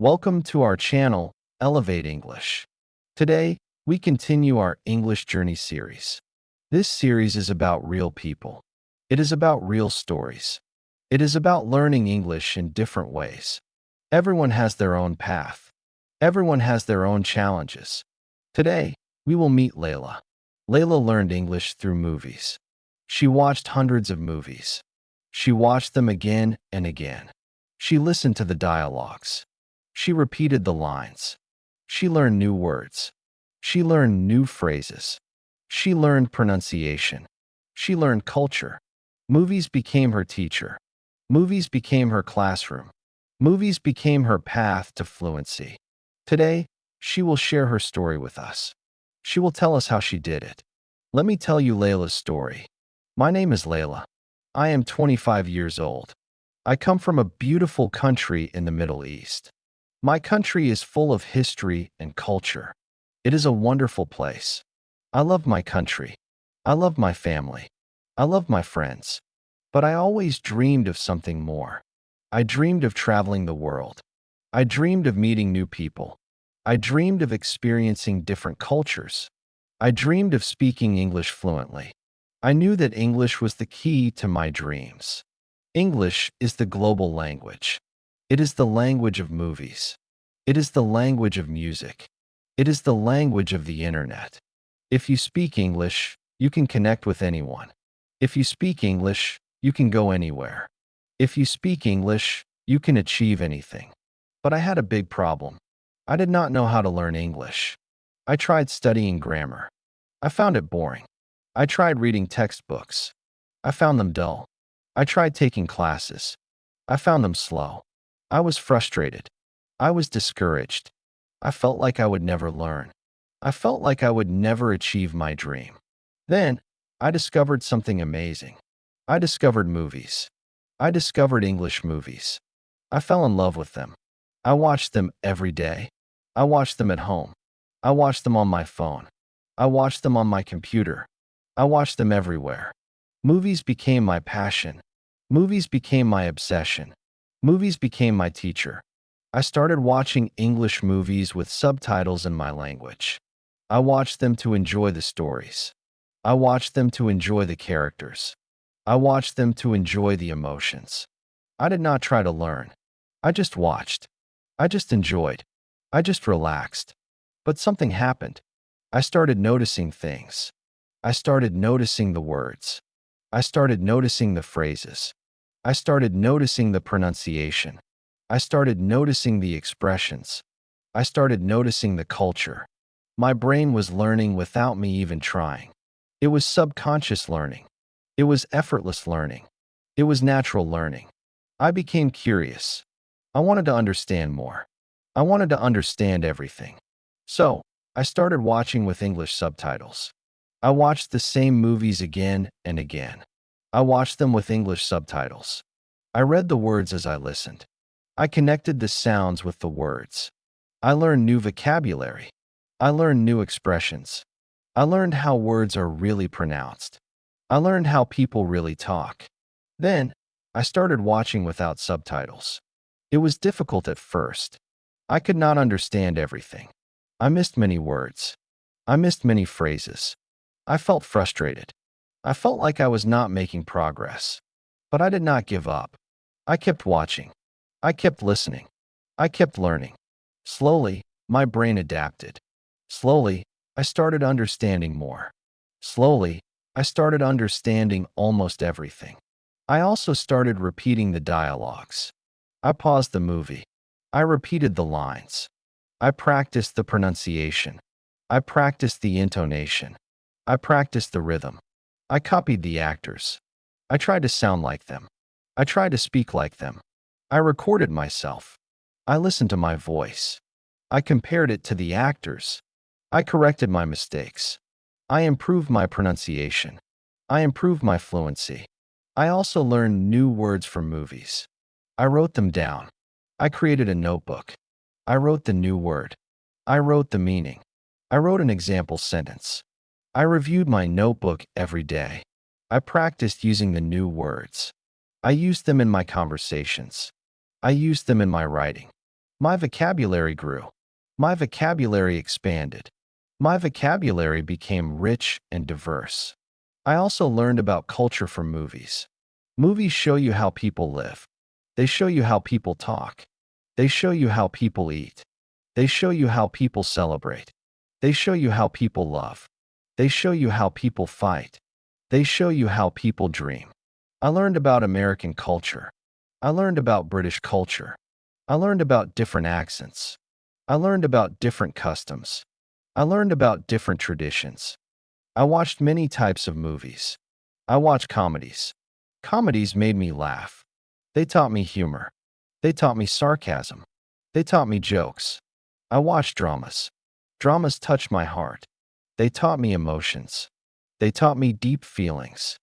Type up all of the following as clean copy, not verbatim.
Welcome to our channel, Elevate English. Today, we continue our English Journey series. This series is about real people. It is about real stories. It is about learning English in different ways. Everyone has their own path. Everyone has their own challenges. Today, we will meet Layla. Layla learned English through movies. She watched hundreds of movies. She watched them again and again. She listened to the dialogues. She repeated the lines. She learned new words. She learned new phrases. She learned pronunciation. She learned culture. Movies became her teacher. Movies became her classroom. Movies became her path to fluency. Today, she will share her story with us. She will tell us how she did it. Let me tell you Layla's story. My name is Layla. I am 25 years old. I come from a beautiful country in the Middle East. My country is full of history and culture. It is a wonderful place. I love my country. I love my family. I love my friends. But I always dreamed of something more. I dreamed of traveling the world. I dreamed of meeting new people. I dreamed of experiencing different cultures. I dreamed of speaking English fluently. I knew that English was the key to my dreams. English is the global language. It is the language of movies. It is the language of music. It is the language of the internet. If you speak English, you can connect with anyone. If you speak English, you can go anywhere. If you speak English, you can achieve anything. But I had a big problem. I did not know how to learn English. I tried studying grammar. I found it boring. I tried reading textbooks. I found them dull. I tried taking classes. I found them slow. I was frustrated. I was discouraged. I felt like I would never learn. I felt like I would never achieve my dream. Then, I discovered something amazing. I discovered movies. I discovered English movies. I fell in love with them. I watched them every day. I watched them at home. I watched them on my phone. I watched them on my computer. I watched them everywhere. Movies became my passion. Movies became my obsession. Movies became my teacher. I started watching English movies with subtitles in my language. I watched them to enjoy the stories. I watched them to enjoy the characters. I watched them to enjoy the emotions. I did not try to learn. I just watched. I just enjoyed. I just relaxed. But something happened. I started noticing things. I started noticing the words. I started noticing the phrases. I started noticing the pronunciation. I started noticing the expressions. I started noticing the culture. My brain was learning without me even trying. It was subconscious learning. It was effortless learning. It was natural learning. I became curious. I wanted to understand more. I wanted to understand everything. So, I started watching with English subtitles. I watched the same movies again and again. I watched them with English subtitles. I read the words as I listened. I connected the sounds with the words. I learned new vocabulary. I learned new expressions. I learned how words are really pronounced. I learned how people really talk. Then, I started watching without subtitles. It was difficult at first. I could not understand everything. I missed many words. I missed many phrases. I felt frustrated. I felt like I was not making progress. But I did not give up. I kept watching. I kept listening. I kept learning. Slowly, my brain adapted. Slowly, I started understanding more. Slowly, I started understanding almost everything. I also started repeating the dialogues. I paused the movie. I repeated the lines. I practiced the pronunciation. I practiced the intonation. I practiced the rhythm. I copied the actors. I tried to sound like them. I tried to speak like them. I recorded myself. I listened to my voice. I compared it to the actors. I corrected my mistakes. I improved my pronunciation. I improved my fluency. I also learned new words from movies. I wrote them down. I created a notebook. I wrote the new word. I wrote the meaning. I wrote an example sentence. I reviewed my notebook every day. I practiced using the new words. I used them in my conversations. I used them in my writing. My vocabulary grew. My vocabulary expanded. My vocabulary became rich and diverse. I also learned about culture from movies. Movies show you how people live. They show you how people talk. They show you how people eat. They show you how people celebrate. They show you how people love. They show you how people fight. They show you how people dream. I learned about American culture. I learned about British culture. I learned about different accents. I learned about different customs. I learned about different traditions. I watched many types of movies. I watched comedies. Comedies made me laugh. They taught me humor. They taught me sarcasm. They taught me jokes. I watched dramas. Dramas touched my heart. They taught me emotions. They taught me deep feelings.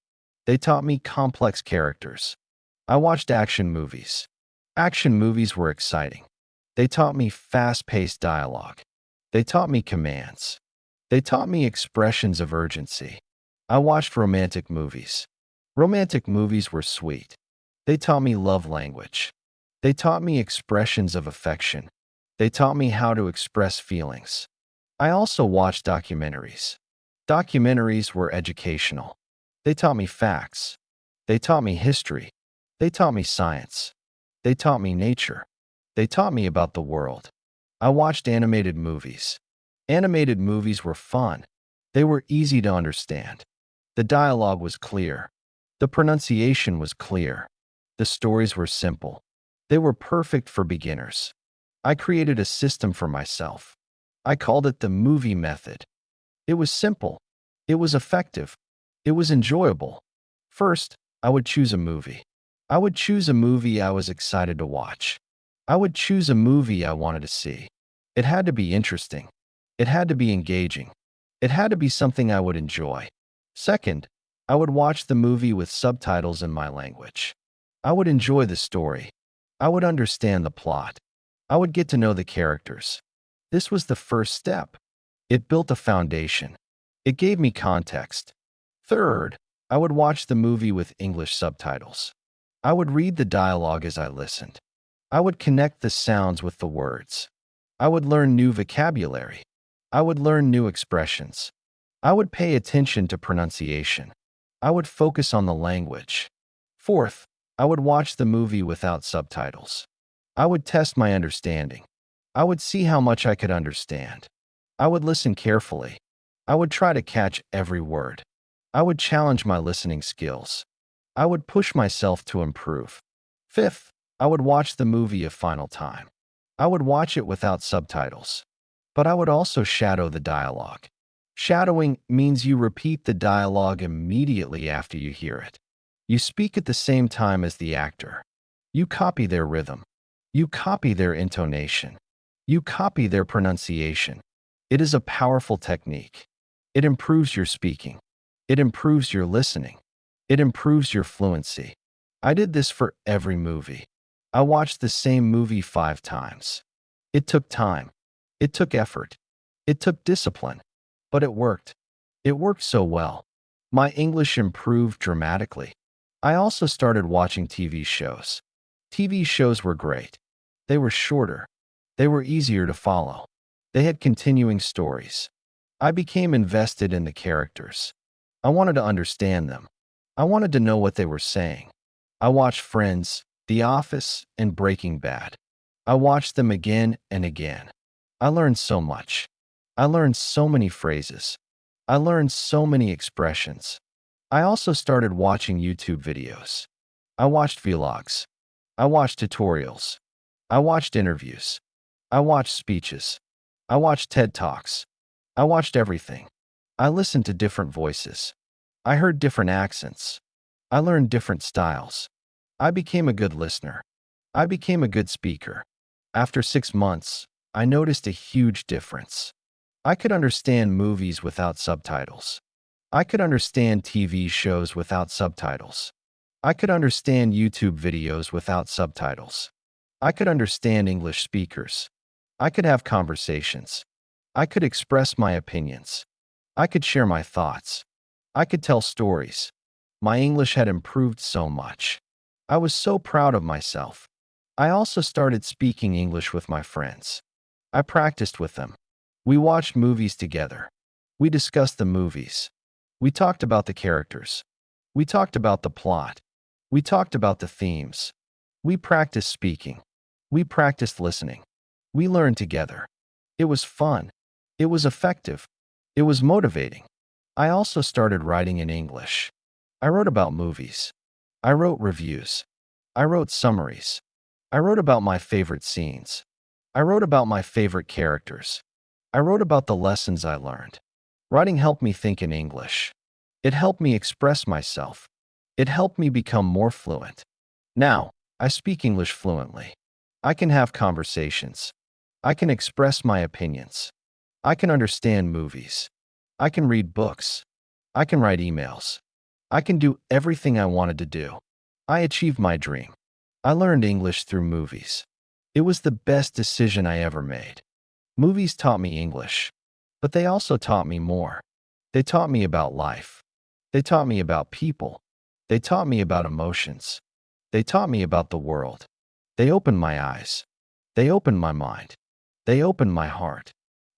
They taught me complex characters. I watched action movies. Action movies were exciting. They taught me fast-paced dialogue. They taught me commands. They taught me expressions of urgency. I watched romantic movies. Romantic movies were sweet. They taught me love language. They taught me expressions of affection. They taught me how to express feelings. I also watched documentaries. Documentaries were educational. They taught me facts. They taught me history. They taught me science. They taught me nature. They taught me about the world. I watched animated movies. Animated movies were fun. They were easy to understand. The dialogue was clear. The pronunciation was clear. The stories were simple. They were perfect for beginners. I created a system for myself. I called it the movie method. It was simple. It was effective. It was enjoyable. First, I would choose a movie. I would choose a movie I was excited to watch. I would choose a movie I wanted to see. It had to be interesting. It had to be engaging. It had to be something I would enjoy. Second, I would watch the movie with subtitles in my language. I would enjoy the story. I would understand the plot. I would get to know the characters. This was the first step. It built a foundation. It gave me context. Third, I would watch the movie with English subtitles. I would read the dialogue as I listened. I would connect the sounds with the words. I would learn new vocabulary. I would learn new expressions. I would pay attention to pronunciation. I would focus on the language. Fourth, I would watch the movie without subtitles. I would test my understanding. I would see how much I could understand. I would listen carefully. I would try to catch every word. I would challenge my listening skills. I would push myself to improve. Fifth, I would watch the movie a final time. I would watch it without subtitles. But I would also shadow the dialogue. Shadowing means you repeat the dialogue immediately after you hear it. You speak at the same time as the actor. You copy their rhythm. You copy their intonation. You copy their pronunciation. It is a powerful technique. It improves your speaking. It improves your listening. It improves your fluency. I did this for every movie. I watched the same movie 5 times. It took time. It took effort. It took discipline. But it worked. It worked so well. My English improved dramatically. I also started watching TV shows. TV shows were great. They were shorter. They were easier to follow. They had continuing stories. I became invested in the characters. I wanted to understand them. I wanted to know what they were saying. I watched Friends, The Office, and Breaking Bad. I watched them again and again. I learned so much. I learned so many phrases. I learned so many expressions. I also started watching YouTube videos. I watched vlogs. I watched tutorials. I watched interviews. I watched speeches. I watched TED Talks. I watched everything. I listened to different voices. I heard different accents. I learned different styles. I became a good listener. I became a good speaker. After 6 months, I noticed a huge difference. I could understand movies without subtitles. I could understand TV shows without subtitles. I could understand YouTube videos without subtitles. I could understand English speakers. I could have conversations. I could express my opinions. I could share my thoughts. I could tell stories. My English had improved so much. I was so proud of myself. I also started speaking English with my friends. I practiced with them. We watched movies together. We discussed the movies. We talked about the characters. We talked about the plot. We talked about the themes. We practiced speaking. We practiced listening. We learned together. It was fun. It was effective. It was motivating. I also started writing in English. I wrote about movies. I wrote reviews. I wrote summaries. I wrote about my favorite scenes. I wrote about my favorite characters. I wrote about the lessons I learned. Writing helped me think in English. It helped me express myself. It helped me become more fluent. Now, I speak English fluently. I can have conversations. I can express my opinions. I can understand movies. I can read books. I can write emails. I can do everything I wanted to do. I achieved my dream. I learned English through movies. It was the best decision I ever made. Movies taught me English, but they also taught me more. They taught me about life. They taught me about people. They taught me about emotions. They taught me about the world. They opened my eyes. They opened my mind. They opened my heart.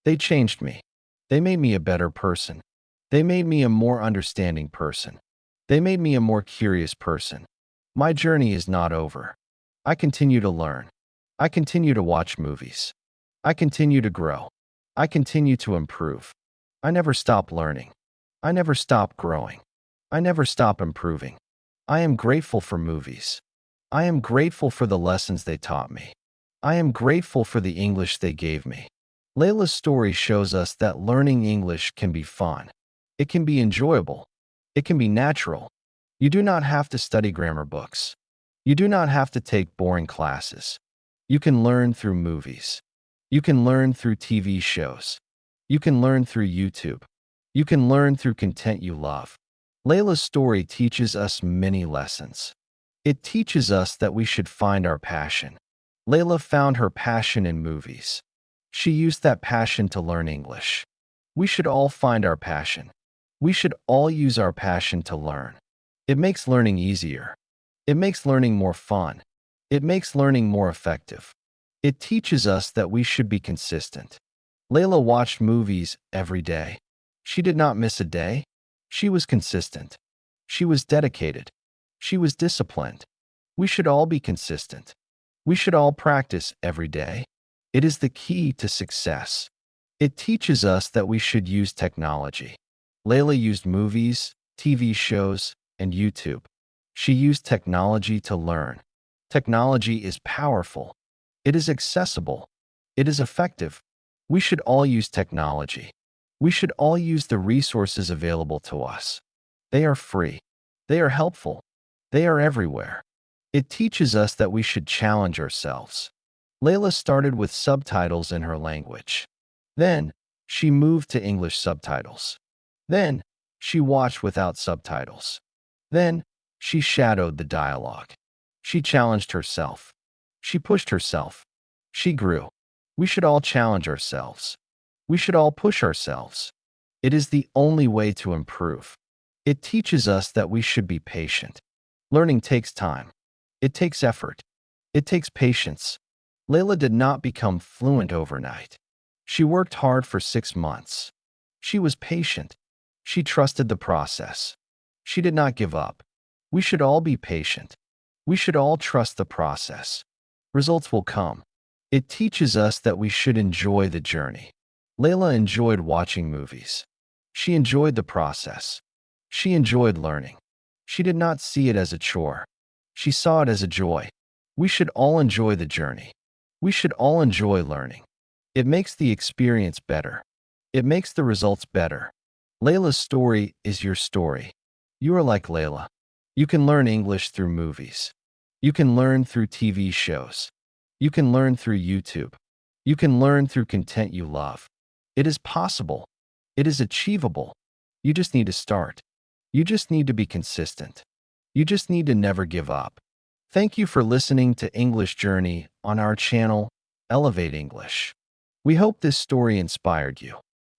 They changed me. They made me a better person. They made me a more understanding person. They made me a more curious person. My journey is not over. I continue to learn. I continue to watch movies. I continue to grow. I continue to improve. I never stop learning. I never stop growing. I never stop improving. I am grateful for movies. I am grateful for the lessons they taught me. I am grateful for the English they gave me. Layla's story shows us that learning English can be fun. It can be enjoyable. It can be natural. You do not have to study grammar books. You do not have to take boring classes. You can learn through movies. You can learn through TV shows. You can learn through YouTube. You can learn through content you love. Layla's story teaches us many lessons. It teaches us that we should find our passion. Layla found her passion in movies. She used that passion to learn English. We should all find our passion. We should all use our passion to learn. It makes learning easier. It makes learning more fun. It makes learning more effective. It teaches us that we should be consistent. Layla watched movies every day. She did not miss a day. She was consistent. She was dedicated. She was disciplined. We should all be consistent. We should all practice every day. It is the key to success. It teaches us that we should use technology. Layla used movies, TV shows, and YouTube. She used technology to learn. Technology is powerful. It is accessible. It is effective. We should all use technology. We should all use the resources available to us. They are free. They are helpful. They are everywhere. It teaches us that we should challenge ourselves. Layla started with subtitles in her language. Then, she moved to English subtitles. Then, she watched without subtitles. Then, she shadowed the dialogue. She challenged herself. She pushed herself. She grew. We should all challenge ourselves. We should all push ourselves. It is the only way to improve. It teaches us that we should be patient. Learning takes time. It takes effort. It takes patience. Layla did not become fluent overnight. She worked hard for 6 months. She was patient. She trusted the process. She did not give up. We should all be patient. We should all trust the process. Results will come. It teaches us that we should enjoy the journey. Layla enjoyed watching movies. She enjoyed the process. She enjoyed learning. She did not see it as a chore. She saw it as a joy. We should all enjoy the journey. We should all enjoy learning. It makes the experience better. It makes the results better. Layla's story is your story. You are like Layla. You can learn English through movies. You can learn through TV shows. You can learn through YouTube. You can learn through content you love. It is possible. It is achievable. You just need to start. You just need to be consistent. You just need to never give up. Thank you for listening to English Journey on our channel, Elevate English. We hope this story inspired you.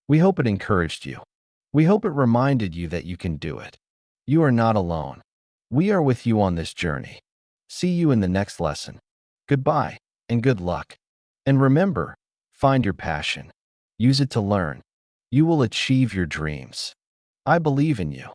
We hope it encouraged you. We hope it reminded you that you can do it. You are not alone. We are with you on this journey. See you in the next lesson. Goodbye and good luck. And remember, find your passion. Use it to learn. You will achieve your dreams. I believe in you.